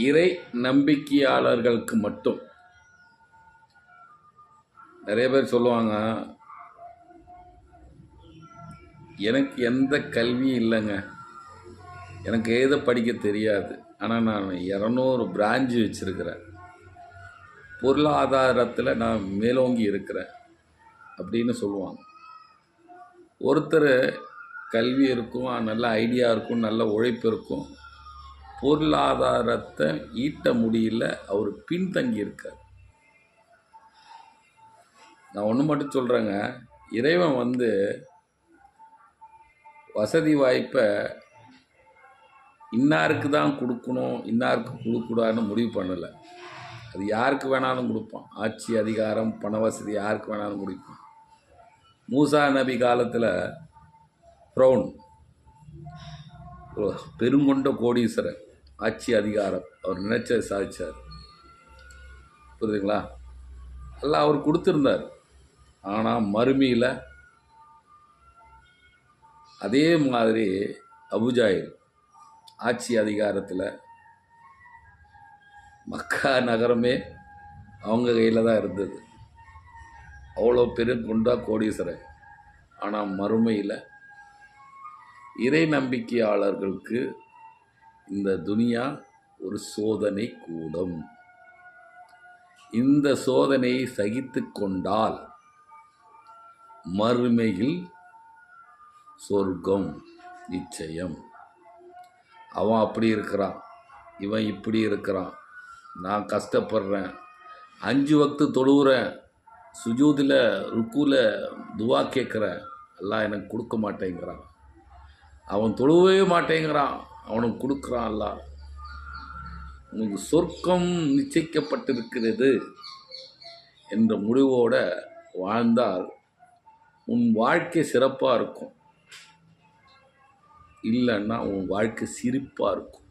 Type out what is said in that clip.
இறை நம்பிக்கையாளர்களுக்கு மட்டும். நிறைய பேர் சொல்லுவாங்க, எனக்கு எந்த கல்வியும் இல்லைங்க, எனக்கு எழுத படிக்க தெரியாது, ஆனால் நான் 200 பிரான்ச்சு வச்சுருக்கிறேன், பொருளாதாரத்தில் நான் மேலோங்கி இருக்கிறேன் அப்படின்னு சொல்லுவாங்க. ஒருத்தர் கல்வி இருக்கும், நல்ல ஐடியா இருக்கும், நல்ல உழைப்பு இருக்கும், பொருளாதாரத்தை ஈட்ட முடியல, அவர் பின்தங்கி இருக்கார். நான் ஒன்று மட்டும் சொல்கிறேங்க, இறைவன் வசதி வாய்ப்பை இன்னாருக்கு தான் கொடுக்கணும், இன்னாருக்கு கொடுக்கூடாதுன்னு முடிவு பண்ணலை. அது யாருக்கு வேணாலும் கொடுப்பான். ஆட்சி அதிகாரம் பண வசதி யாருக்கு வேணாலும் கொடுப்பான். மூசா நபி காலத்தில் ஃபிரௌன் பெருங்கொண்ட கோடீஸ்வரர், ஆட்சி அதிகாரம், அவர் நினைச்சதை சாதிச்சார். புரியுதுங்களா? எல்லாம் அவர் கொடுத்துருந்தார். ஆனால் மறுமையில் அதே மாதிரி அபுஜாயில் ஆட்சி அதிகாரத்தில் மக்கா நகரமே அவங்க கையில் தான் இருந்தது. அவ்வளோ பெருங்கொண்டா கோடீஸ்வரர். ஆனால் மறுமையில் இறை நம்பிக்கையாளர்களுக்கு இந்த துனியா ஒரு சோதனை கூடம். இந்த சோதனையை சகித்து கொண்டால் மறுமையில் சொர்க்கம் நிச்சயம். அவன் அப்படி இருக்கிறான், இவன் இப்படி இருக்கிறான், நான் கஷ்டப்படுறேன், 5 வக்து தொழுகிறேன், சுஜூதில் ருக்குல துவா கேட்குறேன், எல்லாம் எனக்கு கொடுக்க மாட்டேங்கிறான், அவன் தொழுவே மாட்டேங்கிறான், அவனுக்கு கொடுக்குறான். எல்லாம் உனக்கு சொர்க்கம் நிச்சயிக்கப்பட்டிருக்கிறது என்ற முடிவோடு வாழ்ந்தால் உன் வாழ்க்கை சிறப்பாக இருக்கும். இல்லைன்னா உன் வாழ்க்கை சிரிப்பாக இருக்கும்.